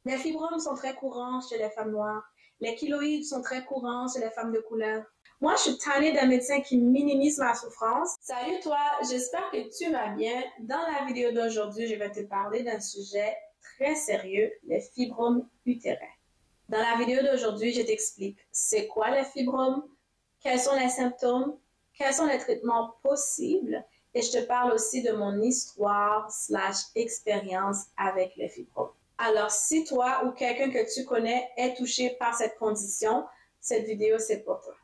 Les fibromes sont très courants chez les femmes noires. Les keloïdes sont très courants chez les femmes de couleur. Moi, je suis tannée d'un médecin qui minimise ma souffrance. Salut toi, j'espère que tu vas bien. Dans la vidéo d'aujourd'hui, je vais te parler d'un sujet très sérieux, les fibromes utérins. Dans la vidéo d'aujourd'hui, je t'explique c'est quoi les fibromes, quels sont les symptômes, quels sont les traitements possibles et je te parle aussi de mon histoire/expérience avec les fibromes. Alors, si toi ou quelqu'un que tu connais est touché par cette condition, cette vidéo, c'est pour toi.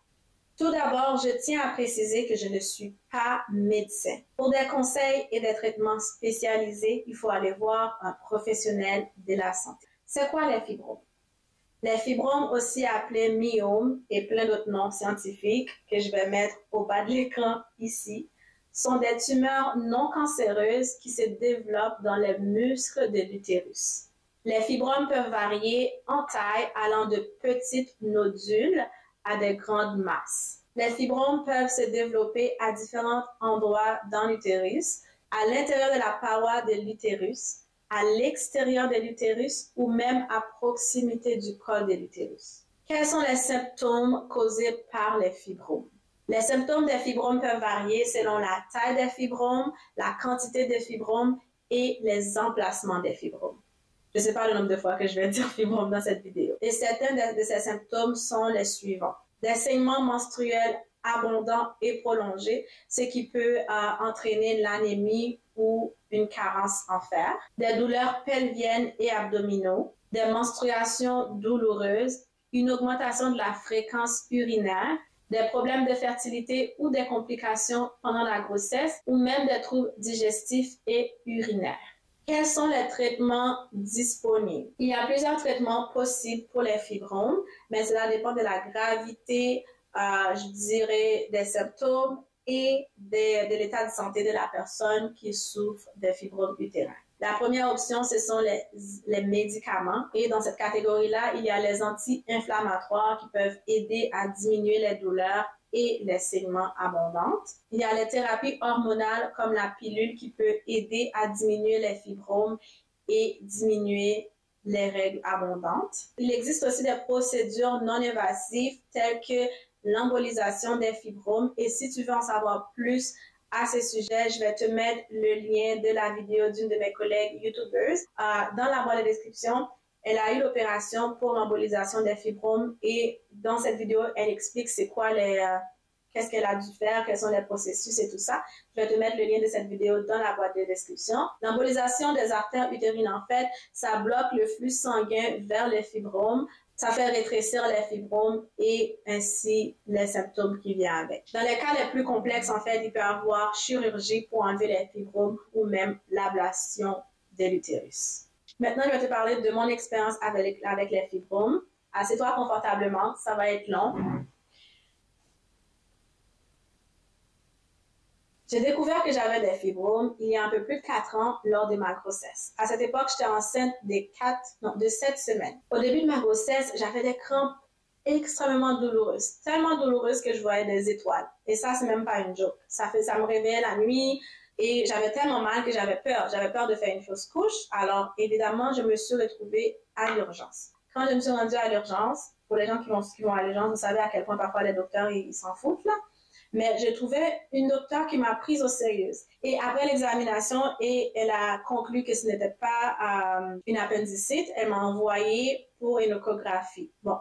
Tout d'abord, je tiens à préciser que je ne suis pas médecin. Pour des conseils et des traitements spécialisés, il faut aller voir un professionnel de la santé. C'est quoi les fibromes? Les fibromes, aussi appelés myomes et plein d'autres noms scientifiques que je vais mettre au bas de l'écran ici, sont des tumeurs non cancéreuses qui se développent dans les muscles de l'utérus. Les fibromes peuvent varier en taille allant de petites nodules à de grandes masses. Les fibromes peuvent se développer à différents endroits dans l'utérus, à l'intérieur de la paroi de l'utérus, à l'extérieur de l'utérus ou même à proximité du col de l'utérus. Quels sont les symptômes causés par les fibromes? Les symptômes des fibromes peuvent varier selon la taille des fibromes, la quantité de fibromes et les emplacements des fibromes. Je ne sais pas le nombre de fois que je vais dire fibromes dans cette vidéo. Et certains de ces symptômes sont les suivants. Des saignements menstruels abondants et prolongés, ce qui peut entraîner l'anémie ou une carence en fer, des douleurs pelviennes et abdominaux, des menstruations douloureuses, une augmentation de la fréquence urinaire, des problèmes de fertilité ou des complications pendant la grossesse ou même des troubles digestifs et urinaires. Quels sont les traitements disponibles? Il y a plusieurs traitements possibles pour les fibromes, mais cela dépend de la gravité, je dirais, des symptômes et de l'état de santé de la personne qui souffre des fibromes utérins. La première option, ce sont les médicaments. Et dans cette catégorie-là, il y a les anti-inflammatoires qui peuvent aider à diminuer les douleurs et les saignements abondants. Il y a les thérapies hormonales comme la pilule qui peut aider à diminuer les fibromes et diminuer les règles abondantes. Il existe aussi des procédures non invasives telles que l'embolisation des fibromes. Et si tu veux en savoir plus à ce sujet, je vais te mettre le lien de la vidéo d'une de mes collègues YouTubers dans la boîte de description. Elle a eu l'opération pour l'embolisation des fibromes et dans cette vidéo, elle explique c'est quoi qu'est-ce qu'elle a dû faire, quels sont les processus et tout ça. Je vais te mettre le lien de cette vidéo dans la boîte de description. L'embolisation des artères utérines, en fait, ça bloque le flux sanguin vers les fibromes. Ça fait rétrécir les fibromes et ainsi les symptômes qui viennent avec. Dans les cas les plus complexes, en fait, il peut y avoir chirurgie pour enlever les fibromes ou même l'ablation de l'utérus. Maintenant, je vais te parler de mon expérience avec les fibromes. Assieds-toi confortablement, ça va être long. J'ai découvert que j'avais des fibromes il y a un peu plus de 4 ans lors de ma grossesse. À cette époque, j'étais enceinte de 7 semaines. Au début de ma grossesse, j'avais des crampes extrêmement douloureuses. Tellement douloureuses que je voyais des étoiles. Et ça, c'est même pas une joke. Ça me réveillait la nuit et j'avais tellement mal que j'avais peur. J'avais peur de faire une fausse couche. Alors, évidemment, je me suis retrouvée à l'urgence. Quand je me suis rendue à l'urgence, pour les gens qui vont à l'urgence, vous savez à quel point parfois les docteurs, ils s'en foutent, là. Mais j'ai trouvé une docteure qui m'a prise au sérieux. Et après l'examination, elle a conclu que ce n'était pas une appendicite. Elle m'a envoyé pour une échographie. Bon,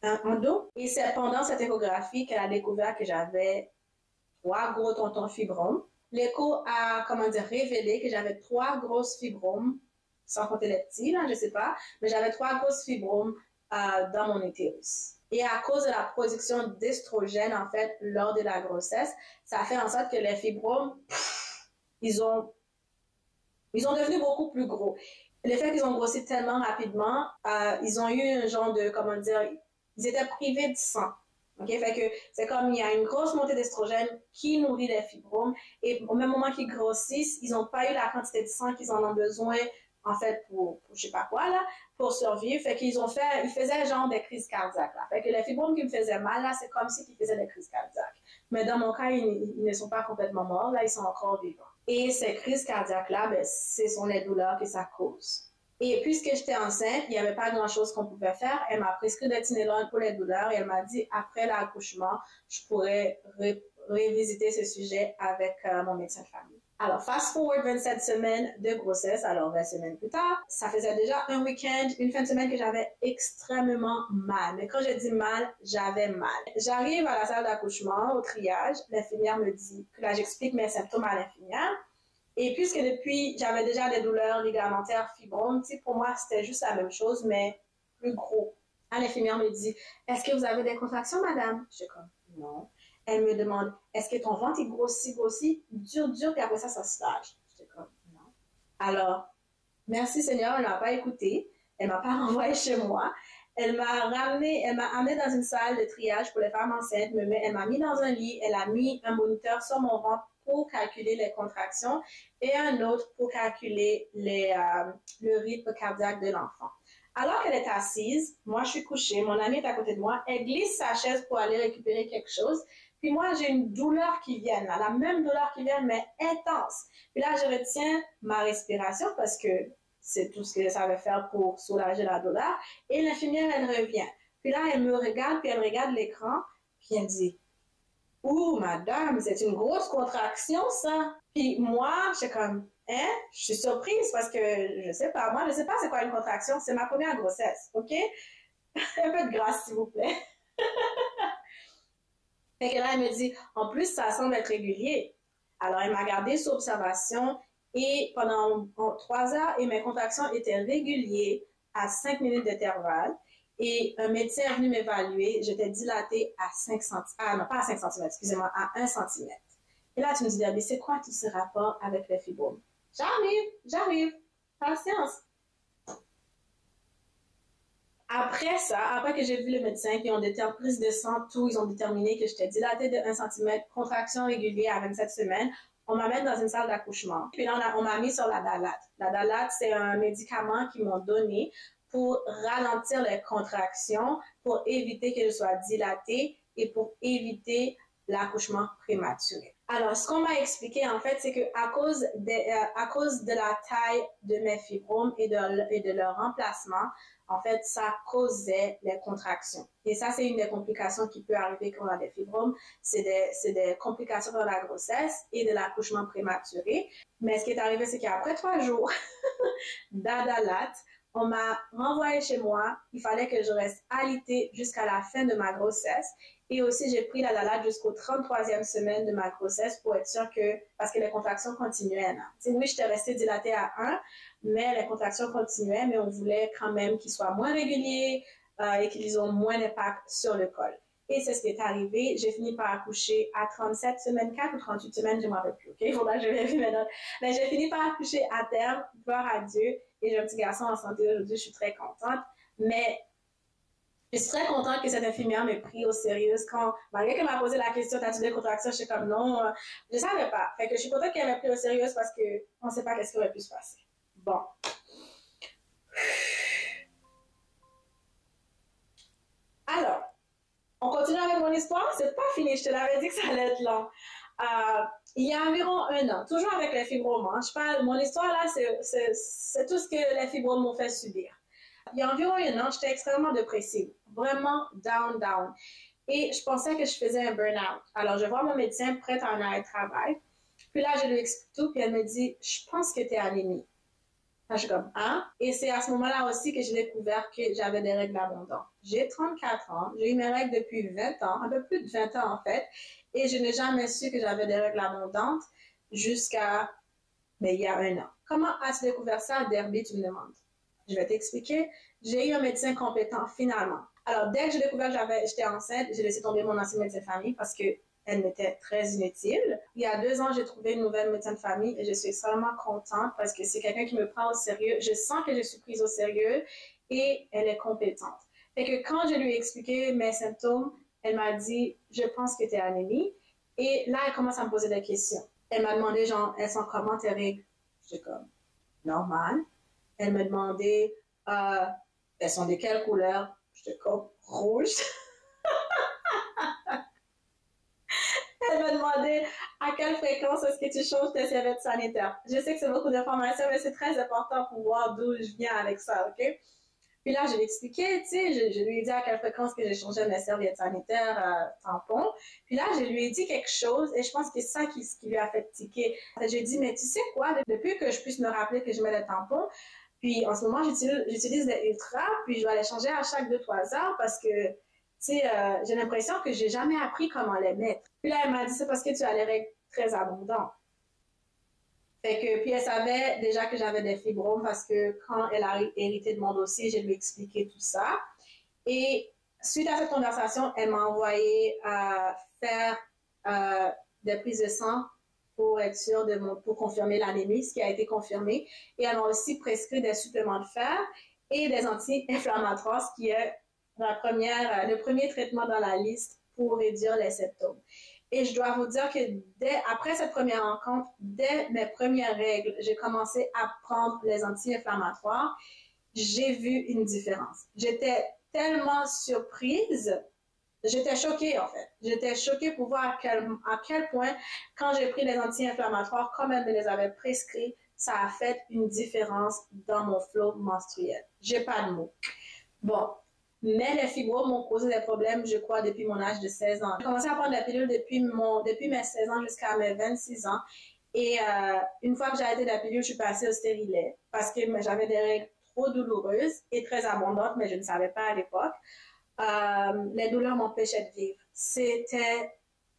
en dos. Et c'est pendant cette échographie qu'elle a découvert que j'avais 3 gros tontons fibromes. L'écho a, révélé que j'avais 3 grosses fibromes, sans compter les petits, là, je sais pas, mais j'avais 3 grosses fibromes dans mon utérus. Et à cause de la production d'estrogène, en fait, lors de la grossesse, ça a fait en sorte que les fibromes, ils ont devenu beaucoup plus gros. Le fait qu'ils ont grossi tellement rapidement, ils ont eu un genre de, ils étaient privés de sang. Okay? Fait que c'est comme il y a une grosse montée d'estrogène qui nourrit les fibromes et au même moment qu'ils grossissent, ils n'ont pas eu la quantité de sang qu'ils en ont besoin en fait pour je sais pas quoi là, pour survivre. Fait qu'ils faisaient genre des crises cardiaques là. Fait que les fibromes qui me faisaient mal là, c'est comme si ils faisaient des crises cardiaques. Mais dans mon cas, ils ne sont pas complètement morts, là, ils sont encore vivants. Et ces crises cardiaques là, ce sont les douleurs que ça cause. Et puisque j'étais enceinte, il n'y avait pas grand-chose qu'on pouvait faire. Elle m'a prescrit de Tylenol pour les douleurs et elle m'a dit, après l'accouchement, je pourrais révisiter ce sujet avec mon médecin de famille. Alors, fast forward 27 semaines de grossesse, alors 20 semaines plus tard, ça faisait déjà un week-end, une fin de semaine que j'avais extrêmement mal. Mais quand je dis mal, j'avais mal. J'arrive à la salle d'accouchement, au triage, l'infirmière me dit, là j'explique mes symptômes à l'infirmière. Et puisque depuis, j'avais déjà des douleurs ligamentaires, fibromes, pour moi, c'était juste la même chose, mais plus gros. L'infirmière me dit, est-ce que vous avez des contractions, madame? Je suis comme, non. Elle me demande, est-ce que ton ventre est grossit, dur, puis après ça se lâche? J'étais comme, non. Alors, merci Seigneur, elle m'a pas écouté. Elle m'a pas renvoyé chez moi. Elle m'a amené dans une salle de triage pour les femmes enceintes. Elle m'a mis dans un lit. Elle a mis un moniteur sur mon ventre pour calculer les contractions et un autre pour calculer le rythme cardiaque de l'enfant. Alors qu'elle est assise, moi je suis couchée, mon amie est à côté de moi, elle glisse sa chaise pour aller récupérer quelque chose. Puis moi, j'ai une douleur qui vient, la même douleur qui vient, mais intense. Puis là, je retiens ma respiration parce que c'est tout ce que je savais faire pour soulager la douleur. Et l'infirmière, elle revient. Puis là, elle me regarde, puis elle regarde l'écran, puis elle dit, ouh, madame, c'est une grosse contraction, ça. Puis moi, j'étais comme, hein? Je suis surprise parce que je sais pas, moi, je sais pas c'est quoi une contraction. C'est ma première grossesse, OK? Un peu de grâce, s'il vous plaît. Fait que là, elle me dit, en plus, ça semble être régulier. Alors, elle m'a gardé sous observation et pendant 3 heures, et mes contractions étaient régulières à 5 minutes d'intervalle. Et un médecin est venu m'évaluer. J'étais dilatée à 5 cm. Ah non, pas à 5 cm, excusez-moi, à 1 cm. Et là, tu me dis, Debbie, c'est quoi tout ce rapport avec les fibromes? J'arrive. Patience. Après ça, après que j'ai vu le médecin, puis on déterminé prise de sang, tout, ils ont déterminé que j'étais dilatée de 1 cm, contraction régulière à 27 semaines. On m'amène dans une salle d'accouchement. Puis là, on m'a mis sur la Dalate. La Dalate, c'est un médicament qu'ils m'ont donné pour ralentir les contractions, pour éviter que je sois dilatée et pour éviter l'accouchement prématuré. Alors, ce qu'on m'a expliqué, en fait, c'est qu'à cause de la taille de mes fibromes et de leur remplacement, en fait, ça causait les contractions. Et ça, c'est une des complications qui peut arriver quand on a des fibromes. C'est des complications dans la grossesse et de l'accouchement prématuré. Mais ce qui est arrivé, c'est qu'après 3 jours d'Adalat, on m'a renvoyé chez moi. Il fallait que je reste alitée jusqu'à la fin de ma grossesse. Et aussi, j'ai pris la Adalat jusqu'au 33e semaine de ma grossesse pour être sûre que, parce que les contractions continuaient. Oui, j'étais restée dilatée à 1, mais les contractions continuaient, mais on voulait quand même qu'ils soient moins réguliers et qu'ils ont moins d'impact sur le col. Et c'est ce qui est arrivé. J'ai fini par accoucher à 37 semaines 4 ou 38 semaines, je ne m'en rappelle plus. OK, il faudra que je vérifie maintenant. Mais j'ai fini par accoucher à terme, gloire à Dieu. Et j'ai un petit garçon en santé aujourd'hui, je suis très contente. Mais je suis très contente que cette infirmière m'ait pris au sérieux quand, malgré qu'elle m'a posé la question, t'as-tu des contractions? Je suis comme non, je savais pas. Fait que je suis contente qu'elle m'ait pris au sérieux parce qu'on ne sait pas qu'est-ce qui aurait pu se passer. Bon. Alors, on continue avec mon histoire. C'est pas fini, je te l'avais dit que ça allait être long. Il y a environ 1 an, toujours avec les fibromes. Je parle, mon histoire là, c'est tout ce que les fibromes m'ont fait subir. Il y a environ 1 an, j'étais extrêmement dépressive, vraiment down. Et je pensais que je faisais un burn-out. Alors, je vois mon médecin prête à un arrêt de travail. Puis là, je lui explique tout, puis elle me dit, je pense que tu es anémie. Je suis comme, hein? Et c'est à ce moment-là aussi que j'ai découvert que j'avais des règles abondantes. J'ai 34 ans, j'ai eu mes règles depuis 20 ans, un peu plus de 20 ans en fait, et je n'ai jamais su que j'avais des règles abondantes jusqu'à, il y a 1 an. Comment as-tu découvert ça, Derby, tu me demandes? Je vais t'expliquer. J'ai eu un médecin compétent finalement. Alors, dès que j'ai découvert que j'étais enceinte, j'ai laissé tomber mon ancien médecin de famille parce que elle m'était très inutile. Il y a 2 ans, j'ai trouvé une nouvelle médecin de famille et je suis extrêmement contente parce que c'est quelqu'un qui me prend au sérieux. Je sens que je suis prise au sérieux et elle est compétente. Fait que quand je lui ai expliqué mes symptômes, elle m'a dit, je pense que tu es anémie. Et là, elle commence à me poser des questions. Elle m'a demandé, genre, elles sont comment tes règles? J'étais comme, normal. Elle me demandait, elles sont de quelle couleur? J'étais comme, rouge. Elle me demandait, À quelle fréquence est-ce que tu changes tes serviettes sanitaires? Je sais que c'est beaucoup d'informations, mais c'est très important pour voir d'où je viens avec ça, OK? Puis là, je lui ai expliqué, tu sais, je lui ai dit à quelle fréquence que j'ai changé mes serviettes sanitaires, tampons. Puis là, je lui ai dit quelque chose et je pense que c'est ça qui lui a fait tiquer. J'ai dit, mais tu sais quoi, depuis que je puisse me rappeler que je mets le tampon, puis en ce moment, j'utilise les Ultra, puis je dois les changer à chaque 2-3 heures parce que, tu sais, j'ai l'impression que j'ai jamais appris comment les mettre. Puis là, elle m'a dit, c'est parce que tu as les règles très abondantes. Fait que, puis elle savait déjà que j'avais des fibromes parce que quand elle a hérité de mon dossier, je lui ai expliqué tout ça. Et suite à cette conversation, elle m'a envoyé faire des prises de sang pour être sûre pour confirmer l'anémie, ce qui a été confirmé. Et elle m'a aussi prescrit des suppléments de fer et des anti-inflammatoires, ce qui est le premier traitement dans la liste pour réduire les symptômes. Et je dois vous dire que après cette première rencontre, dès mes premières règles, j'ai commencé à prendre les anti-inflammatoires. J'ai vu une différence. J'étais tellement surprise. J'étais choquée, en fait. J'étais choquée pour voir à quel point, quand j'ai pris les anti-inflammatoires, comme elle me les avait prescrits, ça a fait une différence dans mon flot menstruel. J'ai pas de mots. Bon. Mais les fibromes m'ont causé des problèmes, je crois, depuis mon âge de 16 ans. J'ai commencé à prendre la pilule depuis mes 16 ans jusqu'à mes 26 ans. Et une fois que j'ai arrêté la pilule, je suis passée au stérilet parce que j'avais des règles trop douloureuses et très abondantes, mais je ne savais pas à l'époque. Les douleurs m'empêchaient de vivre. C'était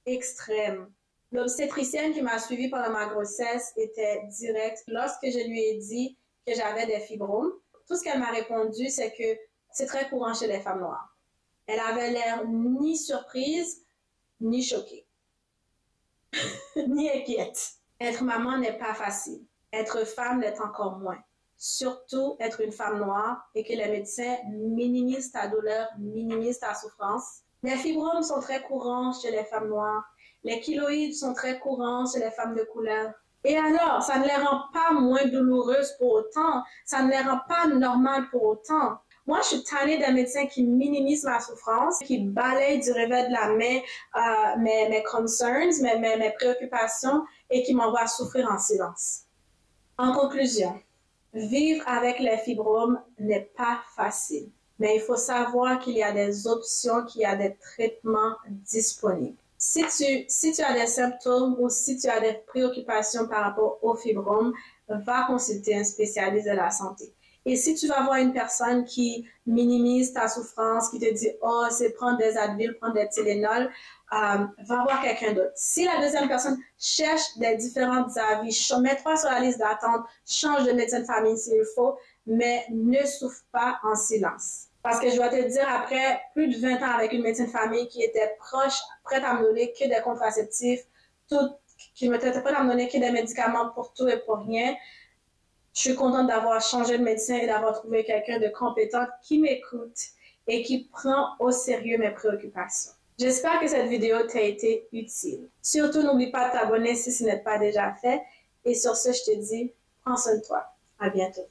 extrême. L'obstétricienne qui m'a suivie pendant ma grossesse était directe. Lorsque je lui ai dit que j'avais des fibromes, tout ce qu'elle m'a répondu, c'est que c'est très courant chez les femmes noires. Elle avait l'air ni surprise, ni choquée, ni inquiète. Être maman n'est pas facile. Être femme l'est encore moins. Surtout être une femme noire et que les médecins minimisent ta douleur, minimisent ta souffrance. Les fibromes sont très courants chez les femmes noires. Les keloïdes sont très courants chez les femmes de couleur. Et alors, ça ne les rend pas moins douloureuses pour autant. Ça ne les rend pas normales pour autant. Moi, je suis tannée d'un médecin qui minimise ma souffrance, qui balaye du revers de la main mes concerns, mes préoccupations et qui m'envoie souffrir en silence. En conclusion, vivre avec les fibromes n'est pas facile, mais il faut savoir qu'il y a des options, qu'il y a des traitements disponibles. Si tu as des symptômes ou si tu as des préoccupations par rapport aux fibromes, va consulter un spécialiste de la santé. Et si tu vas voir une personne qui minimise ta souffrance, qui te dit « Oh, c'est prendre des Advil, prendre des Tylenol », va voir quelqu'un d'autre. Si la deuxième personne cherche des différents avis, mets-toi sur la liste d'attente, change de médecin de famille s'il faut, mais ne souffre pas en silence. Parce que je dois te dire, après plus de 20 ans avec une médecine de famille qui était prête à me donner que des contraceptifs, qui me était prête à me donner que des médicaments pour tout et pour rien, je suis contente d'avoir changé de médecin et d'avoir trouvé quelqu'un de compétent qui m'écoute et qui prend au sérieux mes préoccupations. J'espère que cette vidéo t'a été utile. Surtout, n'oublie pas de t'abonner si ce n'est pas déjà fait. Et sur ce, je te dis, prends soin de toi. À bientôt.